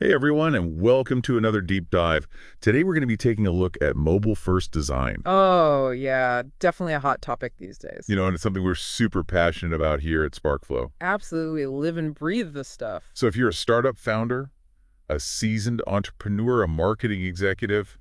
Hey everyone, and welcome to another deep dive. Today we're going to be taking a look at mobile first design. Oh, yeah, definitely a hot topic these days. And it's something we're super passionate about here at Sparqflow. Absolutely live and breathe this stuff. So if you're a startup founder, a seasoned entrepreneur, a marketing executive,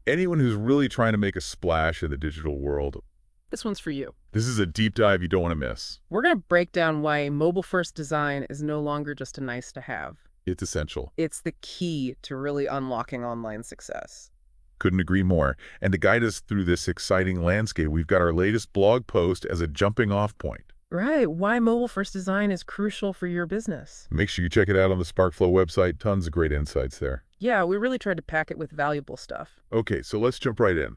anyone who's really trying to make a splash in the digital world, This one's for you. this is a deep dive you don't want to miss. We're going to break down why mobile-first design is no longer just a nice to have. It's essential. It's the key to really unlocking online success. Couldn't agree more. And to guide us through this exciting landscape, we've got our latest blog post as a jumping off point. Right, why mobile-first design is crucial for your business. Make sure you check it out on the Sparqflow website. Tons of great insights there. Yeah, we really tried to pack it with valuable stuff. Okay, so let's jump right in.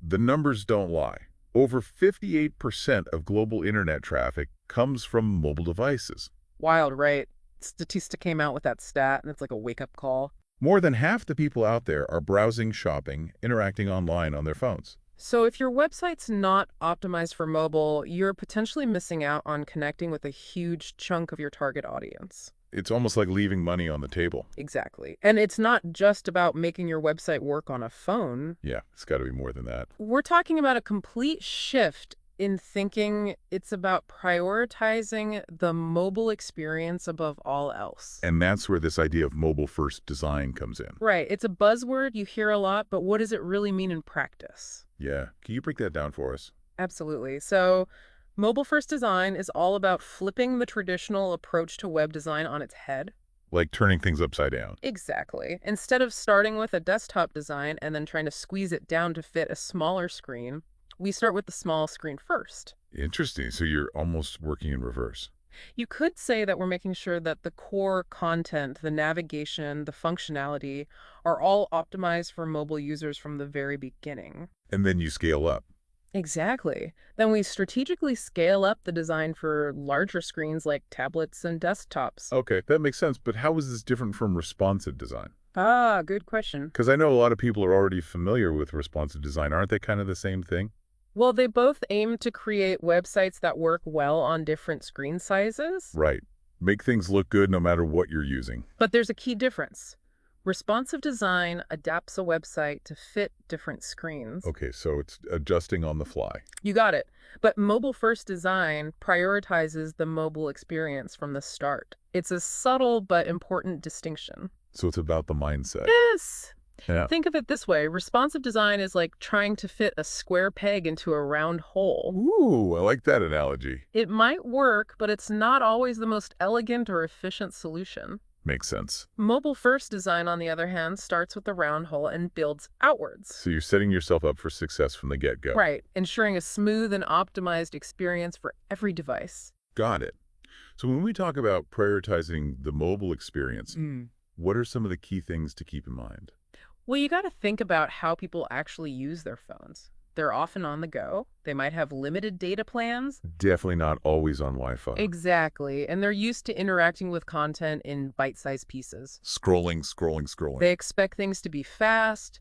The numbers don't lie. Over 58% of global internet traffic comes from mobile devices. Wild, right? Statista came out with that stat, and it's like a wake-up call. More than half the people out there are browsing, shopping, interacting online on their phones. So if your website's not optimized for mobile, you're potentially missing out on connecting with a huge chunk of your target audience. It's almost like leaving money on the table. Exactly. And it's not just about making your website work on a phone. Yeah, it's got to be more than that. We're talking about a complete shift in thinking. It's about prioritizing the mobile experience above all else. And that's where this idea of mobile-first design comes in. Right. It's a buzzword you hear a lot, but what does it really mean in practice? Yeah, can you break that down for us? Absolutely. So mobile-first design is all about flipping the traditional approach to web design on its head. Like turning things upside down. Exactly. Instead of starting with a desktop design and then trying to squeeze it down to fit a smaller screen, we start with the small screen first. Interesting. So you're almost working in reverse. You could say that we're making sure that the core content, the navigation, the functionality are all optimized for mobile users from the very beginning. And then you scale up. Exactly. Then we strategically scale up the design for larger screens like tablets and desktops. Okay, that makes sense. But how is this different from responsive design? Ah, good question. Because I know a lot of people are already familiar with responsive design. Aren't they kind of the same thing? Well, they both aim to create websites that work well on different screen sizes, Right. Make things look good no matter what you're using. but there's a key difference. Responsive design adapts a website to fit different screens. Okay, so it's adjusting on the fly. You got it. But mobile-first design prioritizes the mobile experience from the start. It's a subtle but important distinction. So it's about the mindset. Yes. Yeah. Think of it this way. Responsive design is like trying to fit a square peg into a round hole. Ooh, I like that analogy. It might work, but it's not always the most elegant or efficient solution. Makes sense. Mobile-first design, on the other hand, starts with the round hole and builds outwards. So you're setting yourself up for success from the get-go. Right, ensuring a smooth and optimized experience for every device. Got it. So when we talk about prioritizing the mobile experience, what are some of the key things to keep in mind? Well, you got to think about how people actually use their phones. They're often on the go. They might have limited data plans. Definitely not always on Wi-Fi. Exactly. And they're used to interacting with content in bite-sized pieces. Scrolling. They expect things to be fast,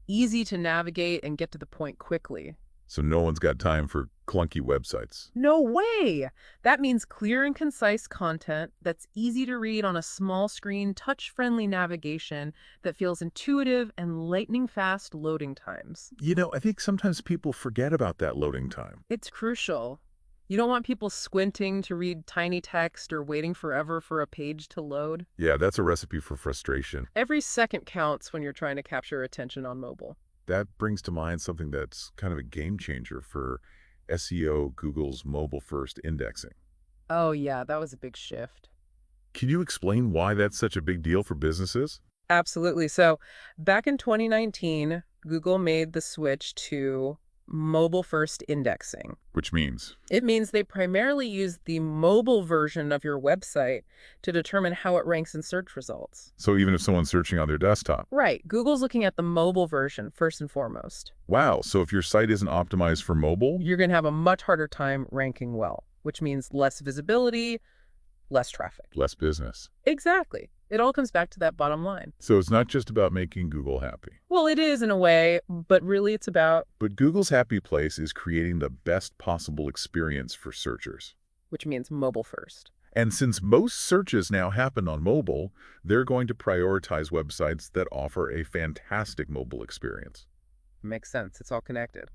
easy to navigate, and get to the point quickly. So no one's got time for clunky websites. No way! That means clear and concise content that's easy to read on a small screen, touch-friendly navigation that feels intuitive, and lightning-fast loading times. I think sometimes people forget about that loading time. It's crucial. You don't want people squinting to read tiny text or waiting forever for a page to load. Yeah, that's a recipe for frustration. Every second counts when you're trying to capture attention on mobile. That brings to mind something that's kind of a game changer for SEO, Google's mobile-first indexing. Oh yeah, that was a big shift. Can you explain why that's such a big deal for businesses? Absolutely. So back in 2019, Google made the switch to mobile-first indexing. Which means? It means they primarily use the mobile version of your website to determine how it ranks in search results. So even if someone's searching on their desktop. Right. Google's looking at the mobile version first and foremost. Wow, so if your site isn't optimized for mobile? You're going to have a much harder time ranking well, which means less visibility, less traffic. Less business. Exactly. It all comes back to that bottom line. So it's not just about making Google happy. Well, it is in a way, but really it's about, But Google's happy place is creating the best possible experience for searchers. which means mobile first. And since most searches now happen on mobile, they're going to prioritize websites that offer a fantastic mobile experience. Makes sense. It's all connected.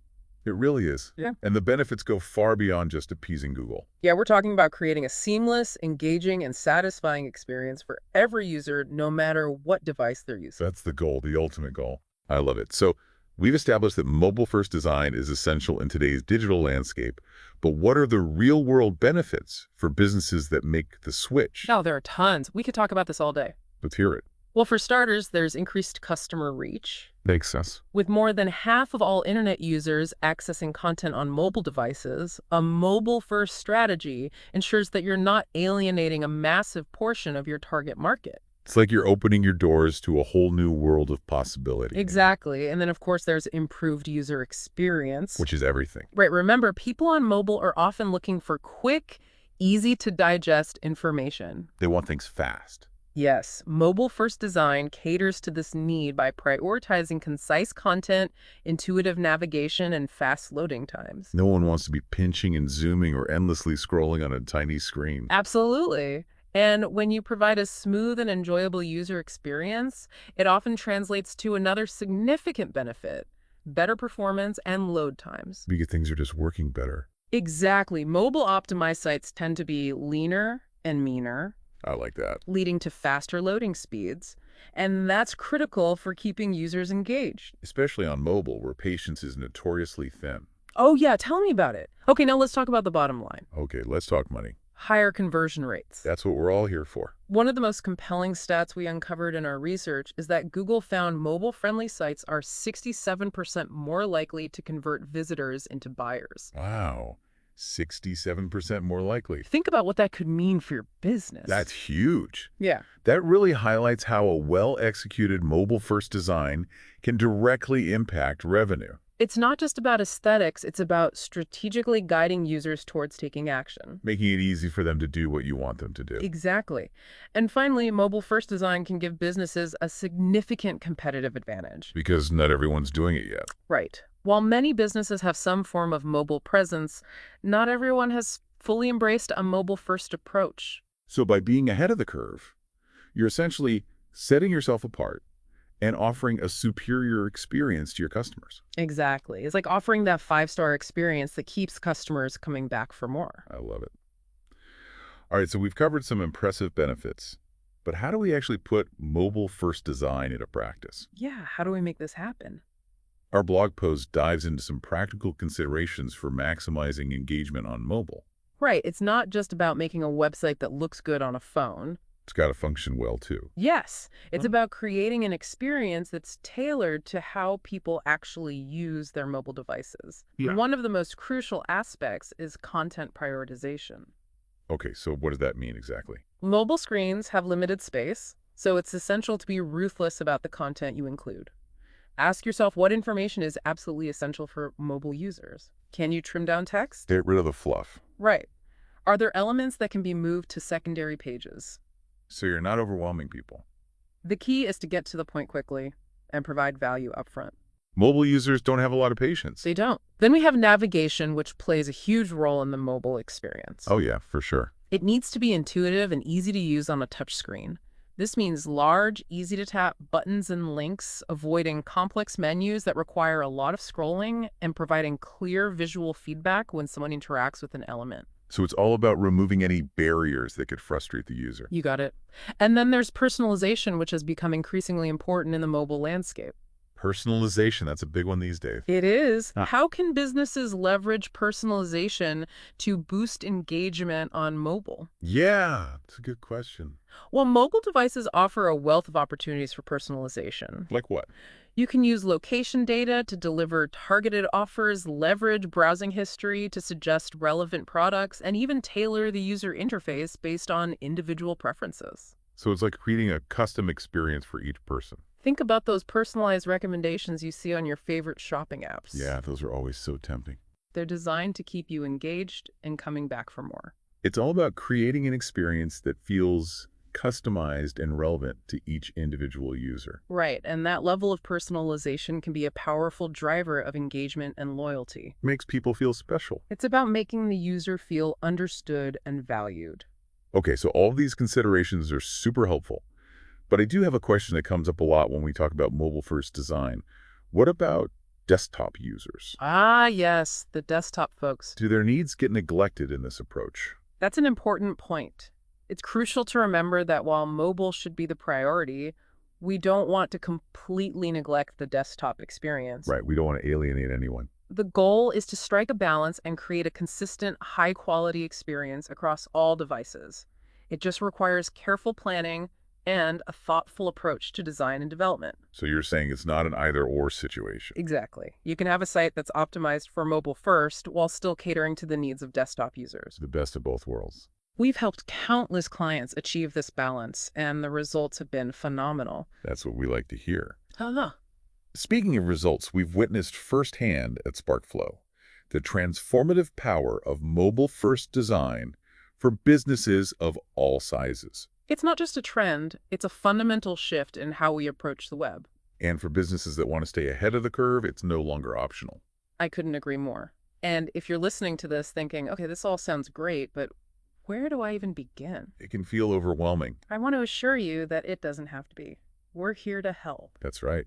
It really is. Yeah. And the benefits go far beyond just appeasing Google. Yeah, we're talking about creating a seamless, engaging, and satisfying experience for every user, no matter what device they're using. That's the goal, the ultimate goal. I love it. So we've established that mobile-first design is essential in today's digital landscape, but what are the real-world benefits for businesses that make the switch? Now, there are tons. We could talk about this all day. Let's hear it. Well, for starters, there's increased customer reach. Makes sense. With more than half of all internet users accessing content on mobile devices, a mobile-first strategy ensures that you're not alienating a massive portion of your target market. It's like you're opening your doors to a whole new world of possibility. Exactly. And then, of course, there's improved user experience. Which is everything. Right. Remember, people on mobile are often looking for quick, easy-to-digest information. They want things fast. Yes, mobile-first design caters to this need by prioritizing concise content, intuitive navigation, and fast loading times. No one wants to be pinching and zooming or endlessly scrolling on a tiny screen. Absolutely. And when you provide a smooth and enjoyable user experience, it often translates to another significant benefit: better performance and load times. Because things are just working better. Exactly. Mobile-optimized sites tend to be leaner and meaner, I like that. leading to faster loading speeds. And that's critical for keeping users engaged. Especially on mobile, where patience is notoriously thin. Oh, yeah, tell me about it. Okay, now let's talk about the bottom line. Okay, let's talk money. Higher conversion rates. That's what we're all here for. One of the most compelling stats we uncovered in our research is that Google found mobile-friendly sites are 67% more likely to convert visitors into buyers. Wow. 67% more likely. Think about what that could mean for your business. That's huge. Yeah. That really highlights how a well-executed mobile-first design can directly impact revenue. It's not just about aesthetics, it's about strategically guiding users towards taking action. Making it easy for them to do what you want them to do. Exactly. And finally, mobile-first design can give businesses a significant competitive advantage. Because not everyone's doing it yet. Right. While many businesses have some form of mobile presence, not everyone has fully embraced a mobile-first approach. So by being ahead of the curve, you're essentially setting yourself apart and offering a superior experience to your customers. Exactly. It's like offering that 5-star experience that keeps customers coming back for more. I love it. All right, so we've covered some impressive benefits, but how do we actually put mobile-first design into practice? Yeah, how do we make this happen? Our blog post dives into some practical considerations for maximizing engagement on mobile. Right. It's not just about making a website that looks good on a phone. It's got to function well, too. Yes, it's about creating an experience that's tailored to how people actually use their mobile devices. Yeah. One of the most crucial aspects is content prioritization. Okay, so what does that mean exactly? Mobile screens have limited space, so it's essential to be ruthless about the content you include. Ask yourself what information is absolutely essential for mobile users. Can you trim down text? Get rid of the fluff. Right. Are there elements that can be moved to secondary pages? So you're not overwhelming people. The key is to get to the point quickly and provide value upfront. Mobile users don't have a lot of patience. They don't. Then we have navigation, which plays a huge role in the mobile experience. Oh yeah, for sure. It needs to be intuitive and easy to use on a touchscreen. This means large, easy-to-tap buttons and links, avoiding complex menus that require a lot of scrolling, and providing clear visual feedback when someone interacts with an element. So it's all about removing any barriers that could frustrate the user. You got it. And then there's personalization, which has become increasingly important in the mobile landscape. Personalization, that's a big one these days. It is. Ah. How can businesses leverage personalization to boost engagement on mobile? Yeah, it's a good question. Well, mobile devices offer a wealth of opportunities for personalization. Like what? You can use location data to deliver targeted offers, leverage browsing history to suggest relevant products, and even tailor the user interface based on individual preferences. So it's like creating a custom experience for each person. Think about those personalized recommendations you see on your favorite shopping apps. Yeah, those are always so tempting. They're designed to keep you engaged and coming back for more. It's all about creating an experience that feels customized and relevant to each individual user. Right, and that level of personalization can be a powerful driver of engagement and loyalty. Makes people feel special. It's about making the user feel understood and valued. Okay, so all of these considerations are super helpful. But I do have a question that comes up a lot when we talk about mobile-first design. What about desktop users? Ah, yes, the desktop folks. Do their needs get neglected in this approach? That's an important point. It's crucial to remember that while mobile should be the priority, we don't want to completely neglect the desktop experience. Right, we don't want to alienate anyone. The goal is to strike a balance and create a consistent, high-quality experience across all devices. It just requires careful planning and a thoughtful approach to design and development. So you're saying it's not an either-or situation. Exactly. You can have a site that's optimized for mobile first while still catering to the needs of desktop users. The best of both worlds. We've helped countless clients achieve this balance, and the results have been phenomenal. That's what we like to hear. Huh. Speaking of results, we've witnessed firsthand at Sparqflow the transformative power of mobile-first design for businesses of all sizes. It's not just a trend, it's a fundamental shift in how we approach the web. And for businesses that want to stay ahead of the curve, it's no longer optional. I couldn't agree more. And if you're listening to this thinking, okay, this all sounds great, but where do I even begin? It can feel overwhelming. I want to assure you that it doesn't have to be. We're here to help. That's right.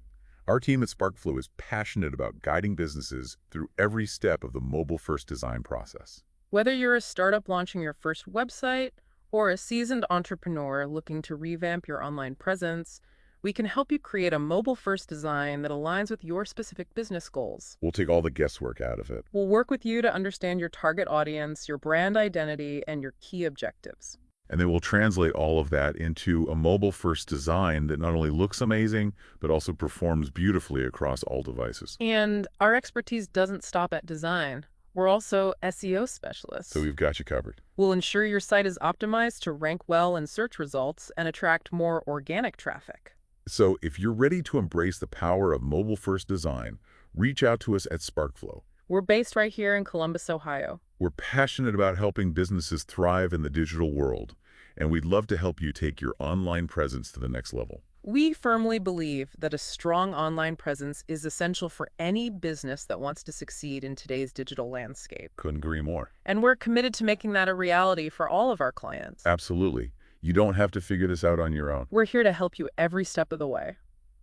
Our team at Sparqflow is passionate about guiding businesses through every step of the mobile-first design process. Whether you're a startup launching your first website or a seasoned entrepreneur looking to revamp your online presence, we can help you create a mobile-first design that aligns with your specific business goals. We'll take all the guesswork out of it. We'll work with you to understand your target audience, your brand identity, and your key objectives. And then we'll translate all of that into a mobile-first design that not only looks amazing, but also performs beautifully across all devices. And our expertise doesn't stop at design. We're also SEO specialists. So we've got you covered. We'll ensure your site is optimized to rank well in search results and attract more organic traffic. So if you're ready to embrace the power of mobile-first design, reach out to us at Sparqflow. We're based right here in Columbus, Ohio. We're passionate about helping businesses thrive in the digital world, and we'd love to help you take your online presence to the next level. We firmly believe that a strong online presence is essential for any business that wants to succeed in today's digital landscape. Couldn't agree more. And we're committed to making that a reality for all of our clients. Absolutely. You don't have to figure this out on your own. We're here to help you every step of the way.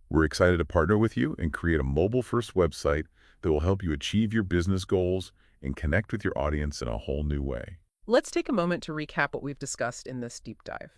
We're excited to partner with you and create a mobile-first website that will help you achieve your business goals and connect with your audience in a whole new way. Let's take a moment to recap what we've discussed in this deep dive.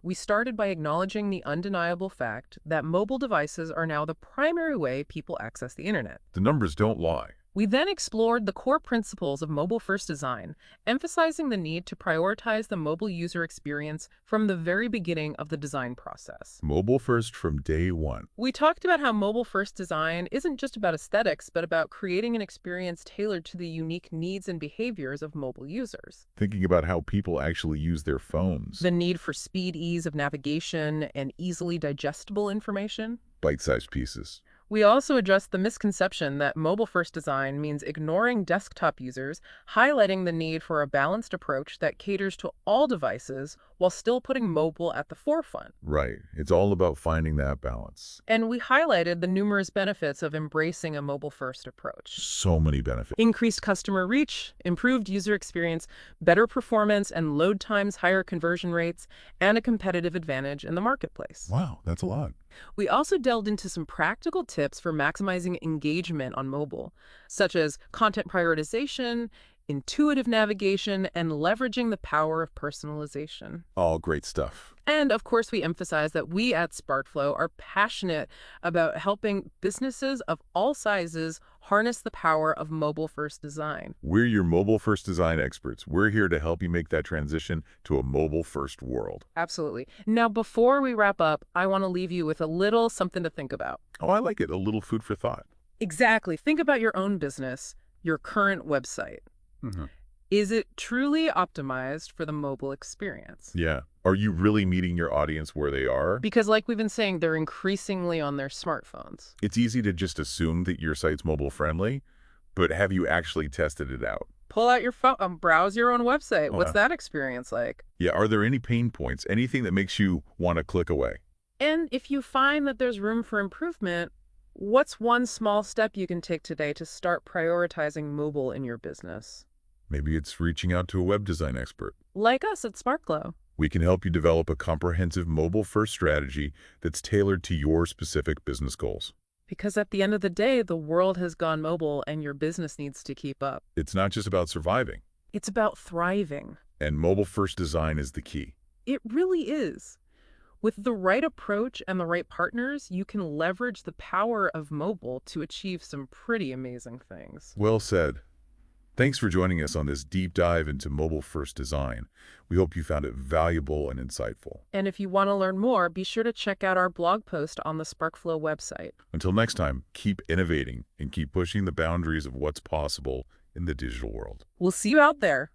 We started by acknowledging the undeniable fact that mobile devices are now the primary way people access the internet. The numbers don't lie. We then explored the core principles of mobile-first design, emphasizing the need to prioritize the mobile user experience from the very beginning of the design process. Mobile-first from day one. We talked about how mobile-first design isn't just about aesthetics, but about creating an experience tailored to the unique needs and behaviors of mobile users. Thinking about how people actually use their phones. The need for speed, ease of navigation, and easily digestible information. Bite-sized pieces. We also addressed the misconception that mobile-first design means ignoring desktop users, highlighting the need for a balanced approach that caters to all devices while still putting mobile at the forefront. Right. It's all about finding that balance. And we highlighted the numerous benefits of embracing a mobile-first approach. So many benefits. Increased customer reach, improved user experience, better performance and load times, higher conversion rates, and a competitive advantage in the marketplace. Wow, that's a lot. We also delved into some practical tips for maximizing engagement on mobile, such as content prioritization, intuitive navigation, and leveraging the power of personalization. All great stuff. And of course, we emphasize that we at Sparqflow are passionate about helping businesses of all sizes harness the power of mobile-first design. We're your mobile-first design experts. We're here to help you make that transition to a mobile-first world. Absolutely. Now, before we wrap up, I want to leave you with a little something to think about. Oh, I like it. A little food for thought. Exactly. Think about your own business, your current website. Mm-hmm. Is it truly optimized for the mobile experience? Yeah. Are you really meeting your audience where they are? Because like we've been saying, they're increasingly on their smartphones. It's easy to just assume that your site's mobile-friendly, but have you actually tested it out? Pull out your phone, browse your own website. Oh, What's that experience like? Yeah, are there any pain points, anything that makes you want to click away? And if you find that there's room for improvement, what's one small step you can take today to start prioritizing mobile in your business? Maybe it's reaching out to a web design expert. Like us at Sparqflow. We can help you develop a comprehensive mobile-first strategy that's tailored to your specific business goals. Because at the end of the day, the world has gone mobile and your business needs to keep up. It's not just about surviving, It's about thriving. and mobile-first design is the key. It really is. With the right approach and the right partners, you can leverage the power of mobile to achieve some pretty amazing things. Well said. Thanks for joining us on this deep dive into mobile-first design. We hope you found it valuable and insightful. And if you want to learn more, be sure to check out our blog post on the Sparqflow website. Until next time, keep innovating and keep pushing the boundaries of what's possible in the digital world. We'll see you out there.